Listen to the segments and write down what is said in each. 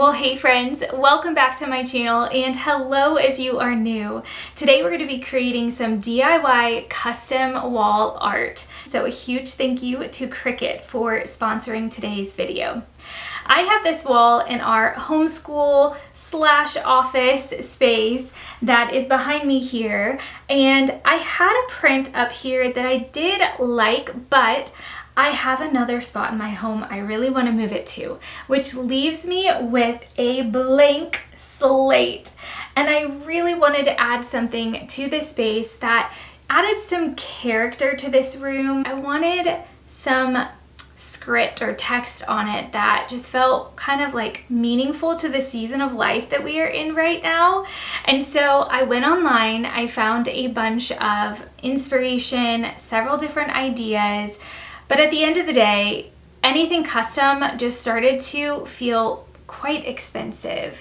Well, hey friends, welcome back to my channel, and hello if you are new. Today we're going to be creating some DIY custom wall art. So a huge thank you to Cricut for sponsoring today's video. I have this wall in our homeschool / office space that is behind me here, and I had a print up here that I did like, but I have another spot in my home I really want to move it to, which leaves me with a blank slate. And I really wanted to add something to this space that added some character to this room. I wanted some script or text on it that just felt kind of like meaningful to the season of life that we are in right now. And so I went online, I found a bunch of inspiration, several different ideas. But at the end of the day, anything custom just started to feel quite expensive.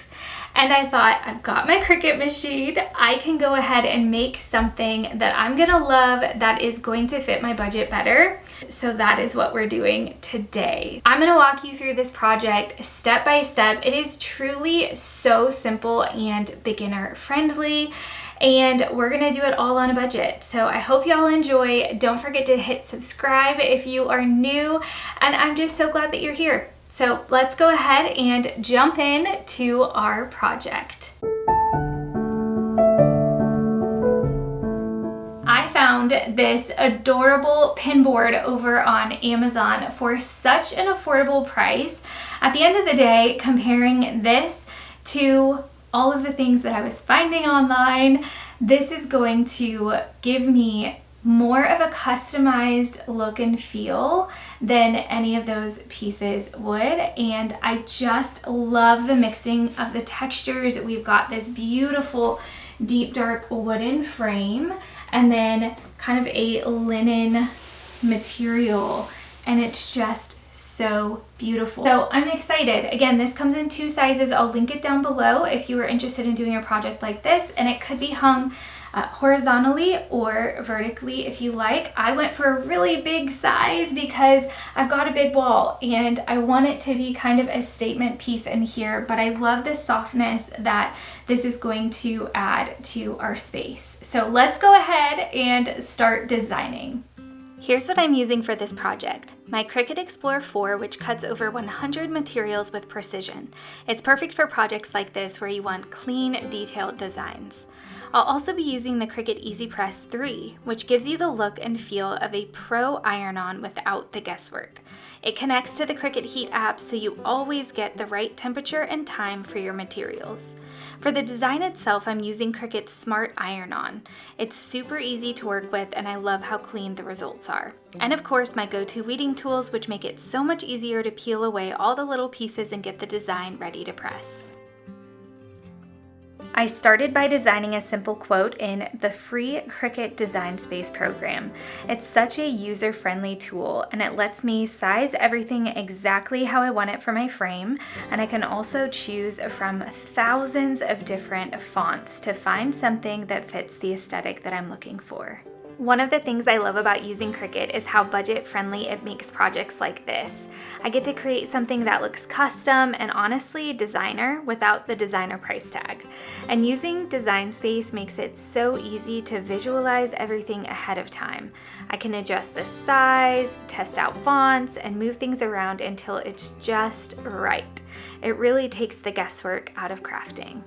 And I thought, I've got my Cricut machine. I can go ahead and make something that I'm gonna love that is going to fit my budget better. So that is what we're doing today. I'm gonna walk you through this project step by step. It is truly so simple and beginner friendly, and we're gonna do it all on a budget. So I hope y'all enjoy. Don't forget to hit subscribe if you are new, and I'm just so glad that you're here. So let's go ahead and jump in to our project. I found this adorable pin board over on Amazon for such an affordable price. At the end of the day, comparing this to all of the things that I was finding online, this is going to give me more of a customized look and feel than any of those pieces would. And I just love the mixing of the textures. We've got this beautiful deep dark wooden frame and then kind of a linen material, and it's just so beautiful. So I'm excited. Again, this comes in 2 sizes. I'll link it down below if you are interested in doing a project like this, and it could be hung horizontally or vertically if you like. I went for a really big size because I've got a big wall and I want it to be kind of a statement piece in here, but I love the softness that this is going to add to our space. So let's go ahead and start designing. Here's what I'm using for this project. My Cricut Explore 4, which cuts over 100 materials with precision. It's perfect for projects like this where you want clean, detailed designs. I'll also be using the Cricut Easy Press 3, which gives you the look and feel of a pro iron-on without the guesswork. It connects to the Cricut Heat app, so you always get the right temperature and time for your materials. For the design itself, I'm using Cricut's Smart Iron-On. It's super easy to work with, and I love how clean the results are. And of course, my go-to weeding tools, which make it so much easier to peel away all the little pieces and get the design ready to press. I started by designing a simple quote in the free Cricut Design Space program. It's such a user-friendly tool, and it lets me size everything exactly how I want it for my frame, and I can also choose from thousands of different fonts to find something that fits the aesthetic that I'm looking for. One of the things I love about using Cricut is how budget-friendly it makes projects like this. I get to create something that looks custom and honestly designer without the designer price tag. And using Design Space makes it so easy to visualize everything ahead of time. I can adjust the size, test out fonts, and move things around until it's just right. It really takes the guesswork out of crafting.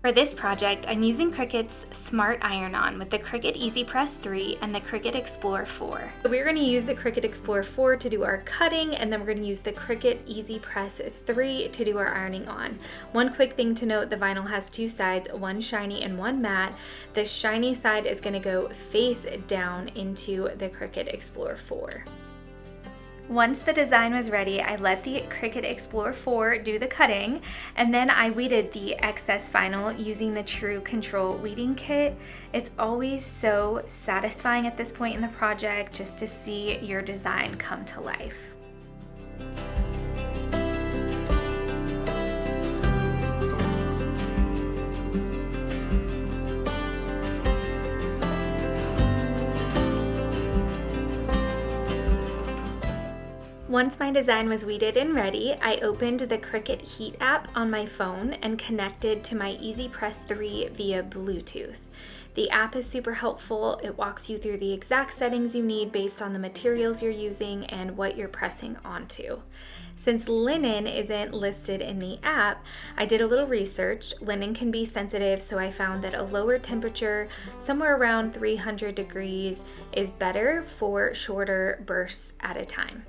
For this project, I'm using Cricut's Smart Iron-On with the Cricut Easy Press 3 and the Cricut Explore 4. So we're going to use the Cricut Explore 4 to do our cutting, and then we're going to use the Cricut Easy Press 3 to do our ironing on. One quick thing to note, the vinyl has two sides, one shiny and one matte. The shiny side is going to go face down into the Cricut Explore 4. Once the design was ready, I let the Cricut Explore 4 do the cutting, and then I weeded the excess vinyl using the True Control weeding kit. It's always so satisfying at this point in the project just to see your design come to life. Once my design was weeded and ready, I opened the Cricut Heat app on my phone and connected to my Easy Press 3 via Bluetooth. The app is super helpful. It walks you through the exact settings you need based on the materials you're using and what you're pressing onto. Since linen isn't listed in the app, I did a little research. Linen can be sensitive, so I found that a lower temperature, somewhere around 300 degrees, is better for shorter bursts at a time.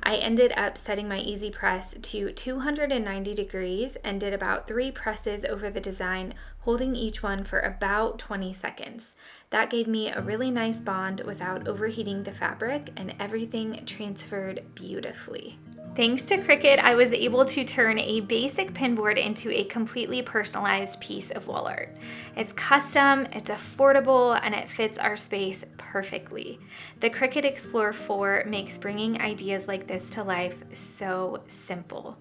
I ended up setting my Easy Press to 290 degrees and did about 3 presses over the design, holding each one for about 20 seconds. That gave me a really nice bond without overheating the fabric, and everything transferred beautifully. Thanks to Cricut, I was able to turn a basic pinboard into a completely personalized piece of wall art. It's custom, it's affordable, and it fits our space perfectly. The Cricut Explore 4 makes bringing ideas like this to life so simple.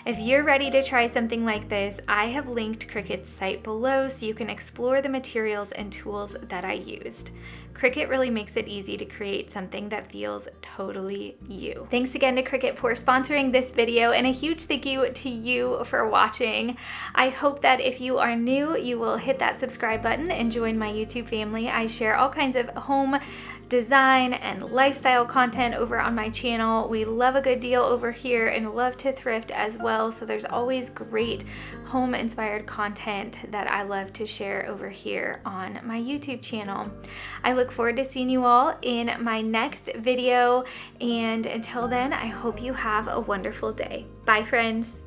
If you're ready to try something like this, I have linked Cricut's site below so you can explore the materials and tools that I used. Cricut really makes it easy to create something that feels totally you. Thanks again to Cricut for sponsoring this video, and a huge thank you to you for watching. I hope that if you are new, you will hit that subscribe button and join my YouTube family. I share all kinds of home design and lifestyle content over on my channel. We love a good deal over here and love to thrift as well, so there's always great home inspired content that I love to share over here on my YouTube channel. I look forward to seeing you all in my next video, and until then, I hope you have a wonderful day. Bye, friends.